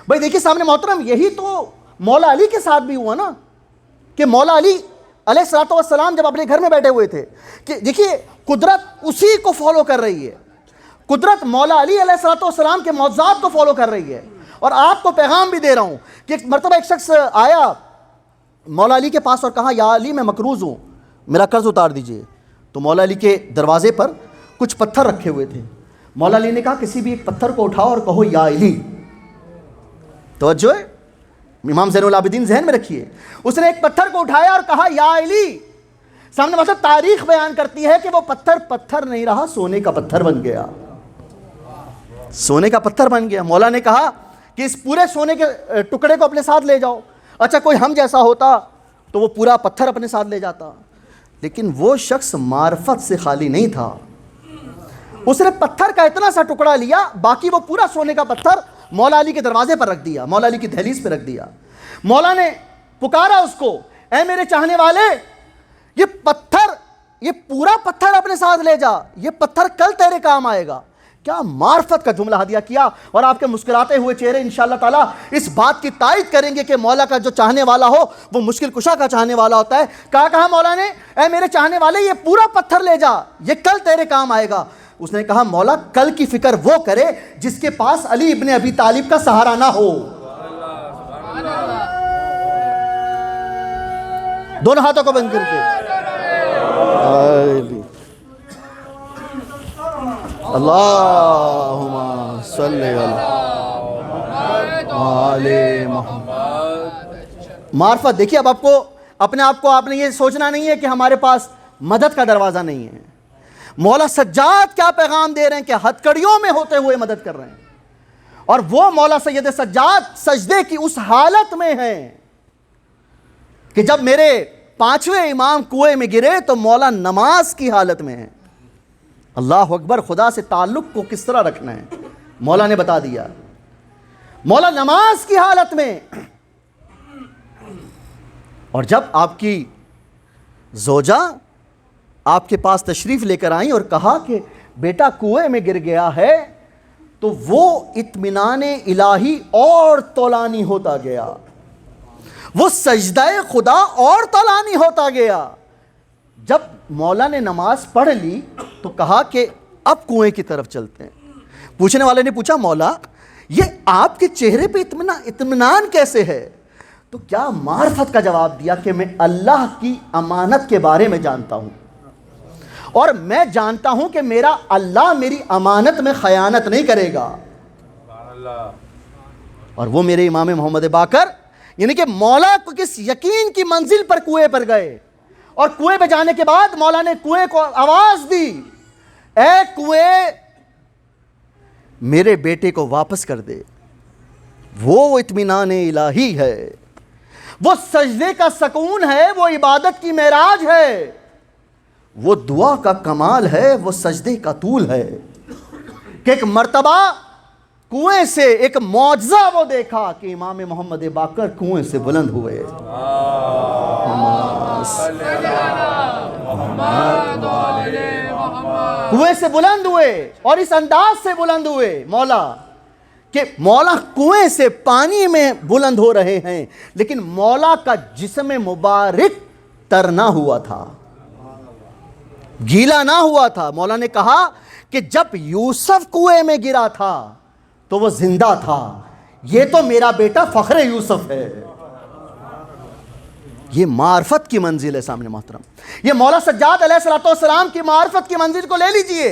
بھائی دیکھیے سامنے محترم، یہی تو مولا علی کے ساتھ بھی ہوا نا، کہ مولا علی علیہ الصلوۃ والسلام جب اپنے گھر میں بیٹھے ہوئے تھے، کہ دیکھیے قدرت اسی کو فالو کر رہی ہے، قدرت مولا علی علیہ الصلوۃ والسلام کے معجزات کو فالو کر رہی ہے۔ اور آپ کو پیغام بھی دے رہا ہوں کہ ایک مرتبہ ایک شخص آیا مولا علی کے پاس اور کہا یا علی میں مقروض ہوں، میرا قرض اتار دیجئے۔ تو مولا علی کے دروازے پر کچھ پتھر رکھے ہوئے تھے۔ مولا علی نے کہا کسی بھی ایک پتھر کو اٹھاؤ اور کہو یا علی۔ توجہ ہے، امام زین العابدین ذہن میں رکھیے۔ اس نے ایک پتھر کو اٹھایا اور کہا یا علی۔ سامنے مطلب تاریخ بیان کرتی ہے کہ وہ پتھر پتھر نہیں رہا، سونے کا پتھر بن گیا، سونے کا پتھر بن گیا۔ مولا نے کہا کہ اس پورے سونے کے ٹکڑے کو اپنے ساتھ لے جاؤ۔ اچھا کوئی ہم جیسا ہوتا تو وہ پورا پتھر اپنے ساتھ لے جاتا، لیکن وہ شخص معرفت سے خالی نہیں تھا۔ اس نے پتھر کا اتنا سا ٹکڑا لیا، باقی وہ پورا سونے کا پتھر مولا علی کے دروازے پر رکھ دیا، مولا علی کی دہلیز پہ رکھ دیا۔ مولا نے پکارا اس کو، اے میرے چاہنے والے، یہ پتھر، یہ پورا پتھر اپنے ساتھ لے جا، یہ پتھر کل تیرے کام آئے گا۔ کیا معرفت کا جملہ ہدیہ کیا، اور آپ کے مسکراتے ہوئے چہرے انشاءاللہ تعالیٰ اس بات کی تائید کریں گے کہ مولا کا جو چاہنے والا ہو وہ مشکل کشا کا چاہنے والا ہوتا ہے۔ کہا مولا نے اے میرے چاہنے والے یہ پورا پتھر لے جا، یہ کل تیرے کام آئے گا۔ اس نے کہا مولا کل کی فکر وہ کرے جس کے پاس علی ابن ابی طالب کا سہارا نہ ہو۔ دونوں ہاتھوں کو بند کر کے اللہم صلی علی محمد۔ معرفت دیکھیے، اب آپ کو اپنے آپ کو آپ نے یہ سوچنا نہیں ہے کہ ہمارے پاس مدد کا دروازہ نہیں ہے۔ مولا سجاد کیا پیغام دے رہے ہیں کہ ہتکڑیوں میں ہوتے ہوئے مدد کر رہے ہیں، اور وہ مولا سید سجاد سجدے کی اس حالت میں ہیں کہ جب میرے 5ویں امام کنویں میں گرے تو مولا نماز کی حالت میں ہیں۔ اللہ اکبر، خدا سے تعلق کو کس طرح رکھنا ہے مولا نے بتا دیا۔ مولا نماز کی حالت میں، اور جب آپ کی زوجہ آپ کے پاس تشریف لے کر آئیں اور کہا کہ بیٹا کنویں میں گر گیا ہے، تو وہ اطمینان الہی اور طولانی ہوتا گیا، وہ سجدہ خدا اور طولانی ہوتا گیا۔ جب مولا نے نماز پڑھ لی تو کہا کہ اب کنویں کی طرف چلتے ہیں۔ پوچھنے والے نے پوچھا مولا یہ آپ کے چہرے پہ اطمینان کیسے ہے؟ تو کیا معرفت کا جواب دیا کہ میں اللہ کی امانت کے بارے میں جانتا ہوں، اور میں جانتا ہوں کہ میرا اللہ میری امانت میں خیانت نہیں کرے گا۔ اور وہ میرے امام محمد باقر یعنی کہ مولا کو کس یقین کی منزل پر کنویں پر گئے، اور کنویں پہ جانے کے بعد مولا نے کنویں کو آواز دی، اے کنویں میرے بیٹے کو واپس کر دے۔ وہ اطمینان الہی ہے، وہ سجدے کا سکون ہے، وہ عبادت کی معراج ہے، وہ دعا کا کمال ہے، وہ سجدے کا طول ہے کہ ایک مرتبہ کنویں سے ایک معجزہ وہ دیکھا کہ امام محمد باقر کنویں سے بلند ہوئے۔ کنویں سے بلند ہوئے، اور اس انداز سے بلند ہوئے مولا کہ مولا کنویں سے پانی میں بلند ہو رہے ہیں، لیکن مولا کا جسم مبارک تر نہ ہوا تھا، گیلا نہ ہوا تھا۔ مولا نے کہا کہ جب یوسف کنویں میں گرا تھا تو وہ زندہ تھا، یہ تو میرا بیٹا فخر یوسف ہے۔ یہ معرفت کی منزل ہے سامنے محترم، یہ مولا سجاد علیہ السلام کی معرفت کی منزل کو لے لیجئے،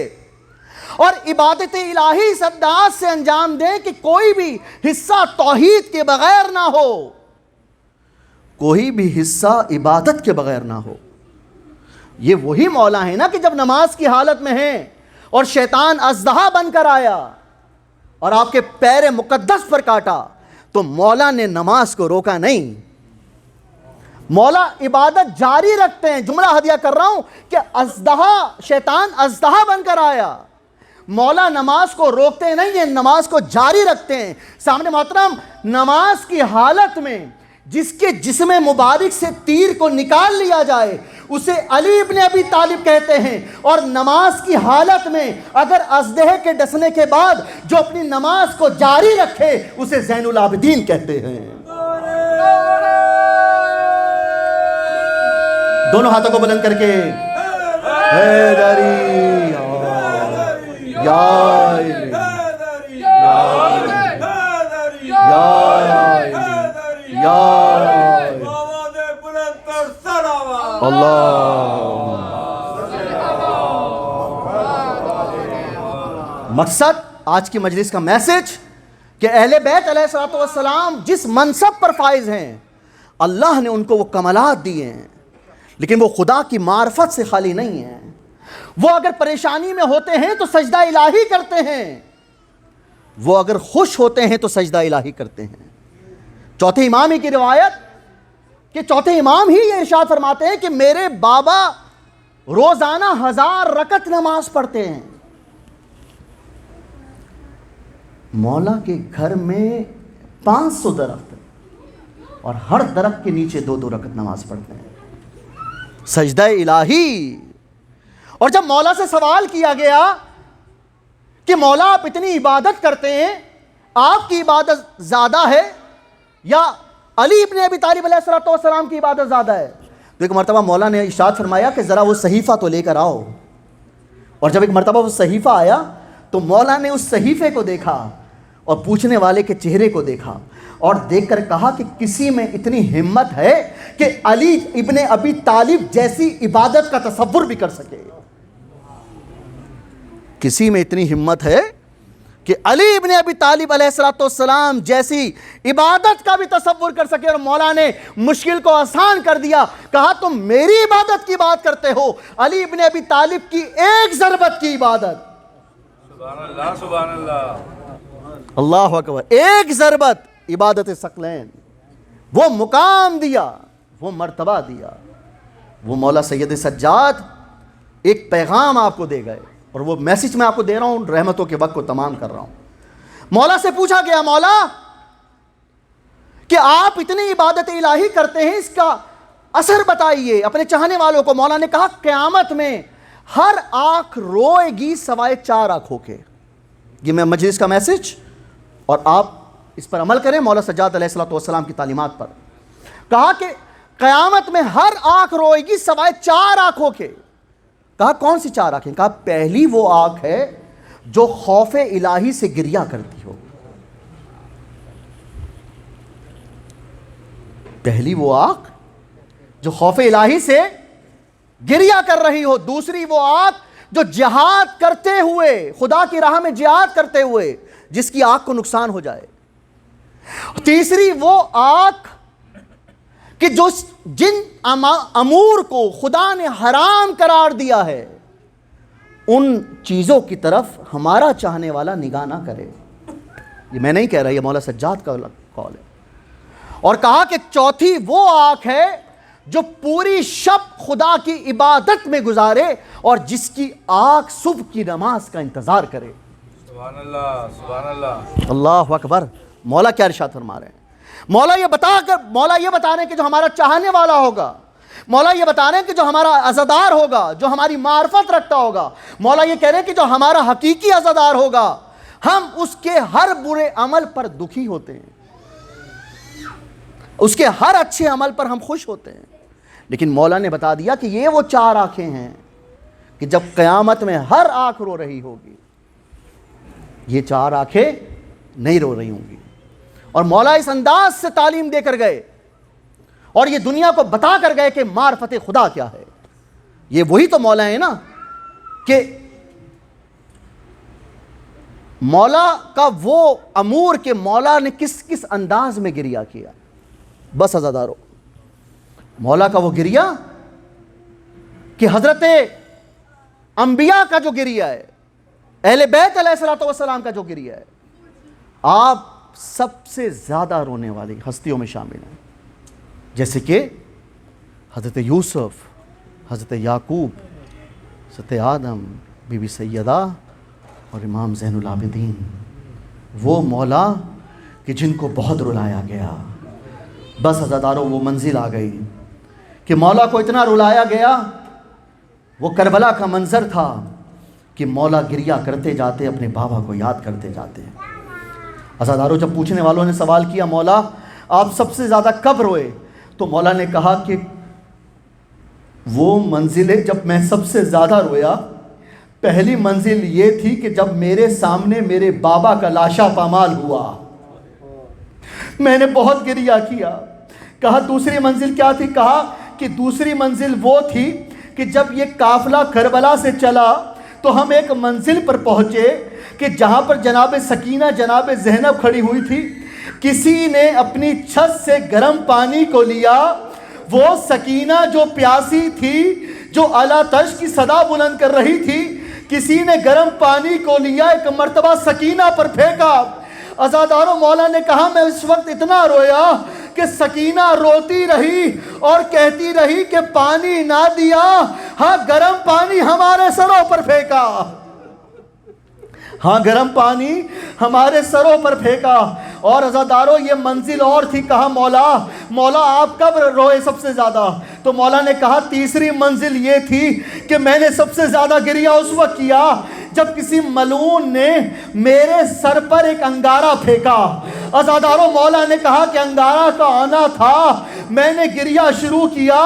اور عبادت الہی اس انداز سے انجام دیں کہ کوئی بھی حصہ توحید کے بغیر نہ ہو، کوئی بھی حصہ عبادت کے بغیر نہ ہو۔ یہ وہی مولا ہے نا کہ جب نماز کی حالت میں ہیں اور شیطان اژدہا بن کر آیا اور آپ کے پیر مقدس پر کاٹا تو مولا نے نماز کو روکا نہیں، مولا عبادت جاری رکھتے ہیں۔ جملہ ہدیہ کر رہا ہوں کہ شیطان اژدہا بن کر آیا، مولا نماز کو روکتے نہیں ہیں، نماز کو جاری رکھتے ہیں۔ سامنے محترم، نماز کی حالت میں جس کے جسم مبارک سے تیر کو نکال لیا جائے اسے علی ابن ابی طالب کہتے ہیں، اور نماز کی حالت میں اگر اژدہے کے ڈسنے کے بعد جو اپنی نماز کو جاری رکھے اسے زین العابدین کہتے ہیں۔ دونوں ہاتھوں کو بلند کر کے حیدری یا علی مقصد آج کی مجلس کا میسج کہ اہل بیت علیہ السلام جس منصب پر فائز ہیں اللہ نے ان کو وہ کمالات دیے ہیں، لیکن وہ خدا کی معرفت سے خالی نہیں ہیں۔ وہ اگر پریشانی میں ہوتے ہیں تو سجدہ الہی کرتے ہیں، وہ اگر خوش ہوتے ہیں تو سجدہ الہی کرتے ہیں۔ چوتھے امام ہی کی روایت کہ چوتھے امام ہی یہ ارشاد فرماتے ہیں کہ میرے بابا روزانہ 1000 رکعت نماز پڑھتے ہیں۔ مولا کے گھر میں 500 درخت اور ہر درخت کے نیچے 2 رکعت نماز پڑھتے ہیں، سجدہ الہی۔ اور جب مولا سے سوال کیا گیا کہ مولا آپ اتنی عبادت کرتے ہیں، آپ کی عبادت زیادہ ہے یا علی ابن ابی طالب علیہ السلام کی عبادت زیادہ ہے؟ تو ایک مرتبہ مولا نے ارشاد فرمایا کہ ذرا وہ صحیفہ تو لے کر آؤ، اور جب ایک مرتبہ وہ صحیفہ آیا تو مولا نے اس صحیفے کو دیکھا اور پوچھنے والے کے چہرے کو دیکھا اور دیکھ کر کہا کہ کسی میں اتنی ہمت ہے کہ علی ابن ابی طالب جیسی عبادت کا تصور بھی کر سکے؟ کسی میں اتنی ہمت ہے کہ علی ابن ابی طالب علیہ السلام جیسی عبادت کا بھی تصور کر سکے؟ اور مولا نے مشکل کو آسان کر دیا، کہا تم میری عبادت کی بات کرتے ہو، علی ابن ابی طالب کی ایک ضربت کی عبادت، سبحان اللہ سبحان اللہ، اللہ اکبر، ایک ضربت عبادت ثقلین، وہ مقام دیا، وہ مرتبہ دیا۔ وہ مولا سید سجاد ایک پیغام آپ کو دے گئے، اور وہ میسج میں آپ کو دے رہا ہوں، رحمتوں کے وقت کو تمام کر رہا ہوں۔ مولا سے پوچھا گیا، مولا کہ آپ اتنی عبادت الہی کرتے ہیں، اس کا اثر بتائیے اپنے چاہنے والوں کو۔ مولا نے کہا قیامت میں ہر آنکھ روئے گی سوائے 4 آنکھوں کے۔ یہ میں مجلس کا میسج، اور آپ اس پر عمل کریں مولا سجاد علیہ السلام کی تعلیمات پر۔ کہا کہ قیامت میں ہر آنکھ روئے گی سوائے 4 آنکھوں کے۔ کہا کون سی 4 آنکھیں؟ کہا پہلی وہ آنکھ ہے جو خوف الہی سے گریہ کرتی ہو، پہلی وہ آنکھ جو خوف الہی سے گریہ کر رہی ہو۔ دوسری وہ آنکھ جو جہاد کرتے ہوئے، خدا کی راہ میں جہاد کرتے ہوئے جس کی آنکھ کو نقصان ہو جائے۔ تیسری وہ آنکھ کہ جو جن امور کو خدا نے حرام قرار دیا ہے ان چیزوں کی طرف ہمارا چاہنے والا نگاہ نہ کرے. یہ میں نہیں کہہ رہا، یہ مولا سجاد کا قول ہے. اور کہا کہ چوتھی وہ آنکھ ہے جو پوری شب خدا کی عبادت میں گزارے اور جس کی آنکھ صبح کی نماز کا انتظار کرے. سبحان اللہ سبحان اللہ. اللہ اکبر. مولا کیا ارشاد فرما رہے ہیں؟ مولا یہ بتا رہے ہیں کہ جو ہمارا چاہنے والا ہوگا، مولا یہ بتا رہے ہیں کہ جو ہمارا عزادار ہوگا، جو ہماری معرفت رکھتا ہوگا، مولا یہ کہہ رہے ہیں کہ جو ہمارا حقیقی عزادار ہوگا، ہم اس کے ہر برے عمل پر دکھی ہوتے ہیں، اس کے ہر اچھے عمل پر ہم خوش ہوتے ہیں. لیکن مولا نے بتا دیا کہ یہ وہ 4 آنکھیں ہیں کہ جب قیامت میں ہر آنکھ رو رہی ہوگی، یہ 4 آنکھیں نہیں رو رہی ہوں گی. اور مولا اس انداز سے تعلیم دے کر گئے اور یہ دنیا کو بتا کر گئے کہ معرفت خدا کیا ہے. یہ وہی تو مولا ہے نا کہ مولا کا وہ امور کہ مولا نے کس کس انداز میں گریہ کیا. بس عزادارو، مولا کا وہ گریہ کہ حضرت انبیاء کا جو گریہ ہے، اہل بیت علیہ الصلوۃ والسلام کا جو گریہ ہے، آپ سب سے زیادہ رونے والی ہستیوں میں شامل ہیں. جیسے کہ حضرت یوسف، حضرت یعقوب، حضرت آدم، بی بی سیدہ اور امام زین العابدین. وہ مولا کہ جن کو بہت رلایا گیا. بس عزاداروں، وہ منزل آ گئی کہ مولا کو اتنا رلایا گیا. وہ کربلا کا منظر تھا کہ مولا گریہ کرتے جاتے، اپنے بابا کو یاد کرتے جاتے. عزاداروں، جب پوچھنے والوں نے سوال کیا مولا آپ سب سے زیادہ کب روئے، تو مولا نے کہا کہ وہ منزلیں جب میں سب سے زیادہ رویا، پہلی منزل یہ تھی کہ جب میرے سامنے میرے بابا کا لاشا پامال ہوا، میں نے بہت گریہ کیا. کہا دوسری منزل کیا تھی؟ کہا کہ دوسری منزل وہ تھی کہ جب یہ قافلہ کربلا سے چلا تو ہم ایک منزل پر پہنچے کہ جہاں پر جناب سکینہ، جناب زینب کھڑی ہوئی تھی. کسی نے اپنی چھت سے گرم پانی کو لیا، وہ سکینہ جو پیاسی تھی، جو اعلیٰ تش کی صدا بلند کر رہی تھی، کسی نے گرم پانی کو لیا، ایک مرتبہ سکینہ پر پھینکا. عزاداروں، مولا نے کہا میں اس وقت اتنا رویا کہ سکینہ روتی رہی اور کہتی رہی کہ پانی نہ دیا، ہاں گرم پانی ہمارے سروں پر پھینکا، ہاں گرم پانی ہمارے سروں پر پھینکا. اور عزاداروں، یہ منزل اور تھی. کہا مولا آپ کب روئے سب سے زیادہ؟ تو مولا نے کہا تیسری منزل یہ تھی کہ میں نے سب سے زیادہ گریہ اس وقت کیا جب کسی ملعون نے میرے سر پر ایک انگارہ پھینکا. عزاداروں، مولا نے کہا کہ انگارہ کا آنا تھا، میں نے گریہ شروع کیا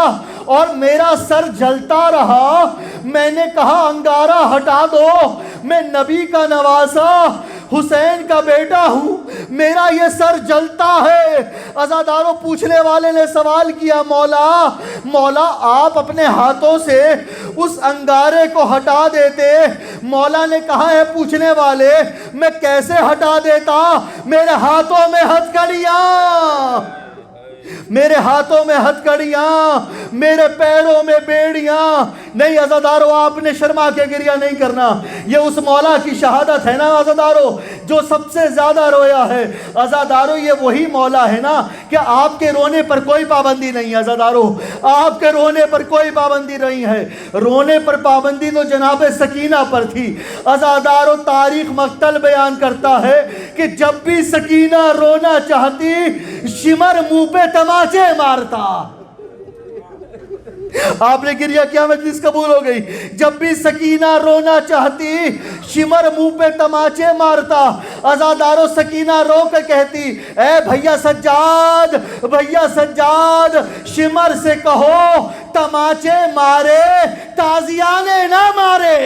اور میرا سر جلتا رہا. میں نے کہا انگارہ ہٹا دو، میں نبی کا نواسا حسین کا بیٹا ہوں، میرا یہ سر جلتا ہے. عزاداروں، پوچھنے والے نے سوال کیا مولا آپ اپنے ہاتھوں سے اس انگارے کو ہٹا دیتے. مولا نے کہا ہے پوچھنے والے میں کیسے ہٹا دیتا؟ میرے ہاتھوں میں ہتھکڑیاں، میرے ہاتھوں میں ہتھکڑیاں، میرے پیروں میں بیڑیاں. نہیں عزاداروں، آپ نے شرما کے گریہ نہیں کرنا. یہ اس مولا کی شہادت ہے نا عزاداروں جو سب سے زیادہ رویا ہے. عزاداروں، یہ وہی مولا ہے نا کہ آپ کے رونے پر کوئی پابندی نہیں ہے. عزاداروں، آپ کے رونے پر کوئی پابندی نہیں ہے. رونے پر پابندی تو جناب سکینہ پر تھی. عزاداروں، تاریخ مقتل بیان کرتا ہے کہ جب بھی سکینہ رونا چاہتی شمر منہ پہ تماچے مارتا. آپ نے گریہ کیا، مجلس قبول ہو گئی. جب بھی سکینہ رونا چاہتی شمر منہ پہ تماچے مارتا. عزاداروں، سکینہ رو کے کہتی اے بھیا سجاد شمر سے کہو تماچے مارے تازیانے نہ مارے،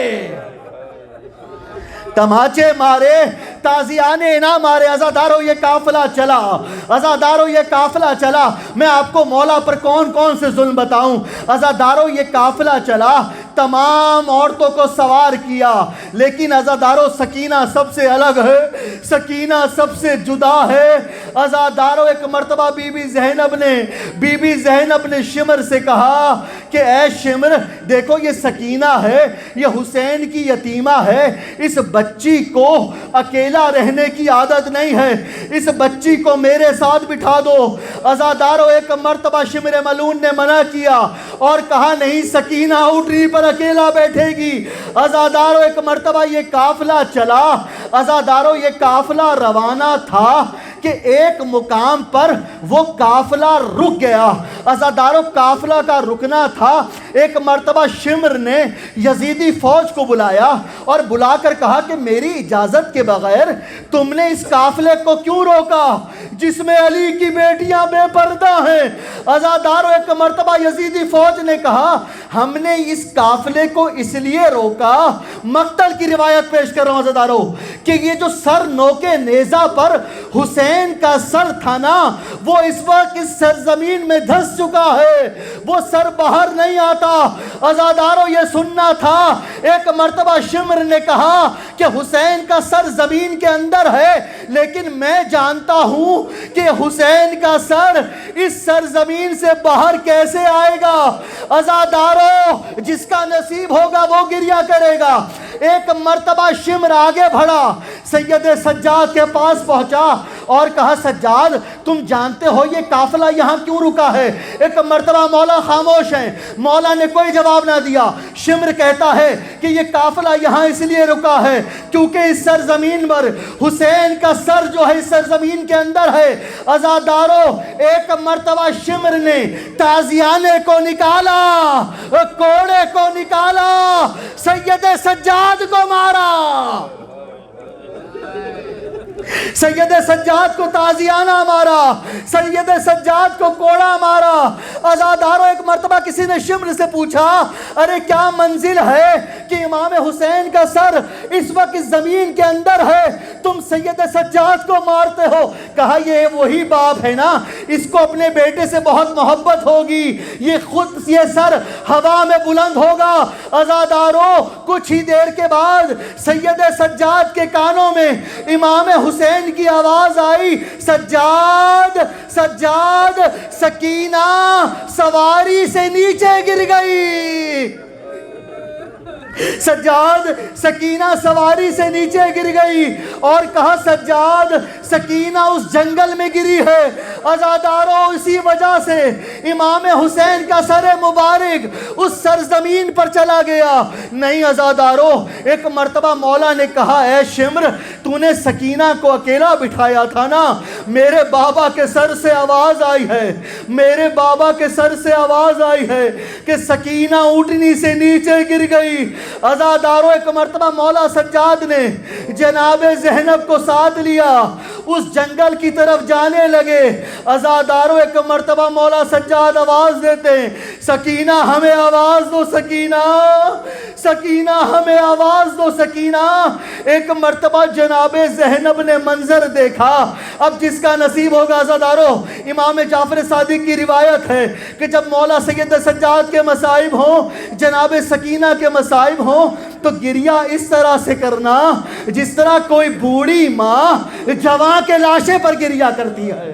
تماچے مارے تازیانے نہ مارے. عزاداروں، یہ قافلہ چلا. میں آپ کو مولا پر کون کون سے ظلم بتاؤں. عزاداروں، یہ قافلہ چلا تمام عورتوں کو سوار کیا، لیکن عزادارو سکینہ سب سے الگ ہے، سکینہ سب سے جدا ہے۔ عزادارو ایک مرتبہ بی بی زینب نے شمر سے کہا کہ اے شمر، دیکھو یہ سکینہ ہے، یہ حسین کی یتیمہ ہے، اس بچی کو اکیلا رہنے کی عادت نہیں ہے، اس بچی کو میرے ساتھ بٹھا دو۔ عزادارو ایک مرتبہ شمر ملعون نے منع کیا اور کہا نہیں، سکینہ اونٹنی پر اکیلا بیٹھے گی۔ عزادارو ایک مرتبہ یہ قافلہ چلا، عزادارو یہ قافلہ روانہ تھا کہ ایک مقام پر وہ قافلہ رک گیا۔ عزادارو قافلہ کا رکنا تھا، ایک مرتبہ شمر نے یزیدی فوج کو بلایا اور بلا کر کہا کہ میری اجازت کے بغیر تم نے اس قافلے کو کیوں روکا جس میں علی کی بیٹیاں بے پردہ ہیں؟ عزادارو ایک مرتبہ یزیدی فوج نے کہا ہم نے اس قافلے کو اس لیے روکا، مقتل کی روایت پیش کر رہا ہوں عزادارو، کہ یہ جو سر نوکے نیزہ پر حسین کا سر تھا نا، وہ اس وقت اس سرزمین میں دھس چکا ہے، وہ سر باہر نہیں آتا۔ عزادارو یہ سننا تھا۔ ایک مرتبہ شمر نے کہا کہ حسین کا سر زمین کے اندر ہے، لیکن میں جانتا ہوں کہ حسین کا سر اس سرزمین سے باہر کیسے آئے گا۔ عزادارو جس کا نصیب ہوگا وہ گریہ کرے گا۔ ایک مرتبہ شمر آگے بڑھا، سید سجاد کے پاس پہنچا اور کہا سجاد تم جانتے ہو یہ قافلہ یہاں کیوں رکا ہے؟ ایک مرتبہ مولا خاموش ہیں، مولا نے کوئی جواب نہ دیا۔ شمر کہتا ہے کہ یہ قافلہ یہاں اس لیے رکا ہے کیونکہ اس سرزمین پر حسین کا سر جو ہے اس سرزمین کے اندر ہے۔ عزادارو ایک مرتبہ شمر نے تازیانے کو نکالا، کوڑے کو نکالا، سید سجاد کو مارا، سید سجاد کو تازیانہ مارا، سید سجاد کو کوڑا مارا۔ عزادارو ایک مرتبہ کسی نے شمر سے پوچھا ارے کیا منزل ہے کہ امام حسین کا سر اس وقت اس زمین کے اندر ہے، تم سید سجاد کو مارتے ہو؟ کہا یہ وہی باپ ہے نا، اس کو اپنے بیٹے سے بہت محبت ہوگی، یہ سر ہوا میں بلند ہوگا۔ عزادارو کچھ ہی دیر کے بعد سید سجاد کے کانوں میں امام حسین کی آواز آئی، سجاد سجاد، سکینہ سواری سے نیچے گر گئی، سجاد سکینہ سواری سے نیچے گر گئی، اور کہا سجاد سکینہ اس جنگل میں گری ہے۔ عزادارو اسی وجہ سے امام حسین کا سر مبارک اس سرزمین پر چلا گیا۔ نہیں عزادارو، ایک مرتبہ مولا نے کہا اے شمر تو نے سکینہ کو اکیلا بٹھایا تھا نا، میرے بابا کے سر سے آواز آئی ہے، میرے بابا کے سر سے آواز آئی ہے کہ سکینہ اونٹنی سے نیچے گر گئی۔ عزادارو ایک مرتبہ مولا سجاد نے جناب زینب کو ساتھ لیا، اس جنگل کی طرف جانے لگے۔ عزادارو ایک مرتبہ مولا سجاد آواز دیتے ہیں سکینہ ہمیں آواز دو، سکینہ سکینہ ہمیں آواز دو، سکینہ۔ ایک مرتبہ جناب زینب نے منظر دیکھا، اب جس کا نصیب ہوگا عزادارو، امام جعفر صادق کی روایت ہے کہ جب مولا سید سجاد کے مصائب ہوں، جناب سکینہ کے مصائب ہوں، تو گریہ اس طرح سے کرنا جس طرح کوئی بوڑھی ماں جوان کے لاشے پر گریہ کرتی ہے،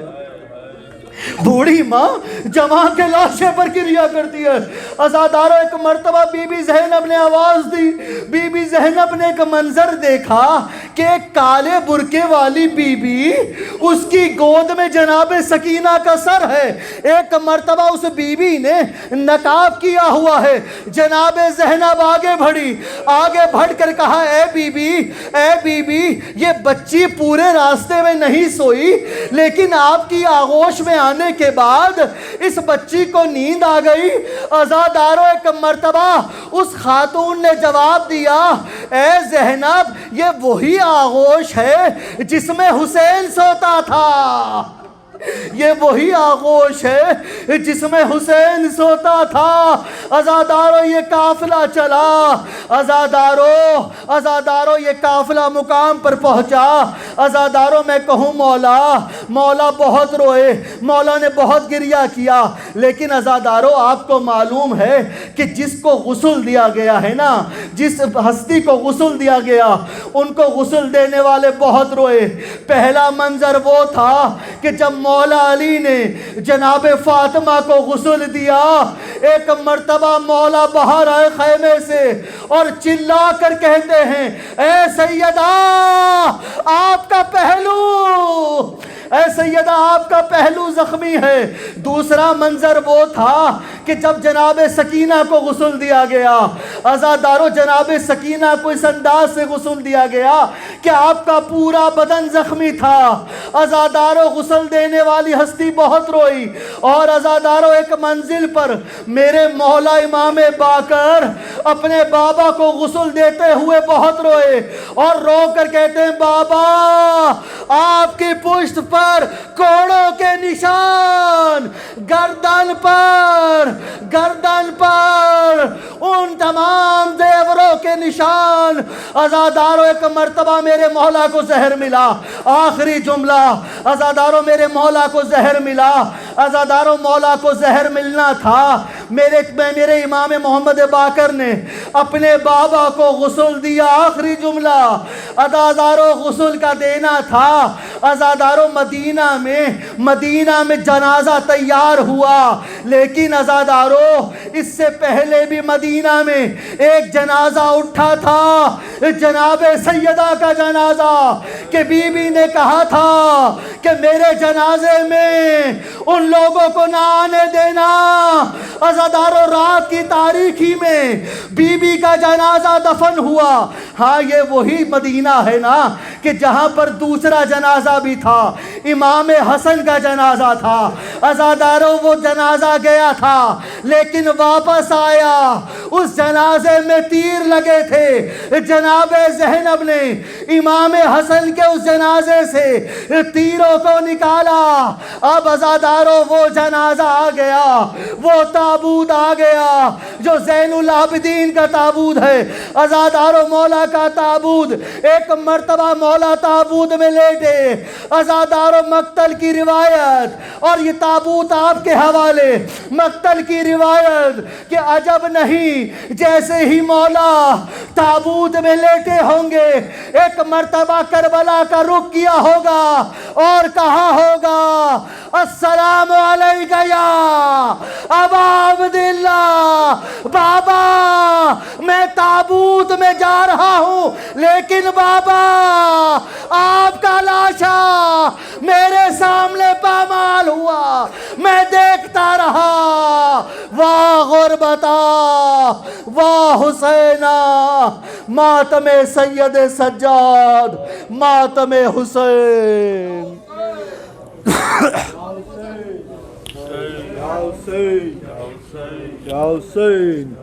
بوڑھی ماں جوان کے لاشے پر گریہ کرتی ہے۔ عزادارو ایک مرتبہ بی بی زینب نے آواز دی، بی بی زینب نے ایک منظر دیکھا کہ ایک کالے برقے والی بی بی، اس کی گود میں جناب سکینہ کا سر ہے۔ ایک مرتبہ اس بی بی نے نقاب کیا ہوا ہے۔ جناب زینب آگے بڑھی، آگے بڑھ کر کہا اے بی بی، اے بی بی، یہ بچی پورے راستے میں نہیں سوئی، لیکن آپ کی آغوش میں آنے کے بعد اس بچی کو نیند آ گئی۔ عزادارو ایک مرتبہ اس خاتون نے جواب دیا اے زینب یہ وہی آغوش ہے جس میں حسین سوتا تھا، یہ وہی آغوش ہے جس میں حسین سوتا تھا۔ عزادارو یہ قافلہ چلا، عزادارو یہ قافلہ مقام پر پہنچا۔ عزادارو میں کہوں مولا بہت روئے، مولا نے بہت گریہ کیا، لیکن عزادارو آپ کو معلوم ہے کہ کہ جس کو غسل دیا گیا ہے نا، جس ہستی کو غسل دیا گیا، ان کو غسل دینے والے بہت روئے۔ پہلا منظر وہ تھا کہ جب مولا علی نے جناب فاطمہ کو غسل دیا، ایک مرتبہ مولا باہر آئے خیمے سے اور چلا کر کہتے ہیں اے سیدہ آپ کا پہلو، اے سیدہ آپ کا پہلو زخمی ہے۔ دوسرا منظر وہ تھا کہ جب جناب سکینہ کو غسل دیا گیا، عزادارو جناب سکینہ کو اس انداز سے غسل دیا گیا کہ آپ کا پورا بدن زخمی تھا۔ عزادارو غسل دینے والی ہستی بہت روئی، اور عزادارو ایک منزل پر میرے مولا امام باقر اپنے بابا کو غسل دیتے ہوئے بہت روئے، اور رو کر کہتے ہیں بابا آپ کی پشت پر کوڑوں کے نشان، گردن پر ان تمام دیوروں کے نشان۔ عزادارو ایک مرتبہ میرے مولا کو زہر ملا، آخری جملہ، عزادارو میرے مولا کو زہر ملا۔ عزادارو مولا کو زہر ملنا تھا، میرے امام محمد باقر نے اپنے بابا کو غسل دیا، آخری جملہ، عزادارو غسل کا دینا تھا۔ عزادارو مدینہ میں جنازہ تیار ہوا، لیکن عزادارو اس سے پہلے بھی مدینہ میں ایک جنازہ اٹھا تھا، جناب سیدہ کا جنازہ، کہ بی بی نے کہا تھا کہ میرے جنازے میں ان لوگوں کو نہ آنے دینا۔ عزادارو رات کی تاریکی میں بی بی کا جنازہ دفن ہوا۔ ہاں یہ وہی مدینہ ہے نا کہ جہاں پر دوسرا جنازہ بھی تھا، امام حسن کا جنازہ تھا۔ عزادارو وہ جنازہ گیا تھا لیکن واپس آیا، اس جنازے میں تیر لگے تھے، جناب زینب نے امام حسن کے اس جنازے سے تیروں کو نکالا۔ اب عزادارو وہ جنازہ آ گیا، وہ تابوت آ گیا جو زین العابدین کا تابوت ہے۔ عزادارو مولا کا تابوت، ایک مرتبہ مولا تابوت میں لیٹے، عزادارو مقتل کی روایت، اور یہ تابوت آپ کے حوالے، مقتل کی روایت کہ عجب نہیں جیسے ہی مولا تابوت میں لیٹے ہوں گے، ایک مرتبہ کربلا کا رخ کیا ہوگا اور کہا ہوگا السلام علیکہ یا ابا عبداللہ، بابا میں تابوت میں جا رہا ہوں لیکن بابا آپ کا لاشا میرے سامنے پامال ہوا، میں دیکھتا رہا۔ واہ غربتا واہ حسینہ، ماتم سید سجاد، ماتم حسین۔ یا حسین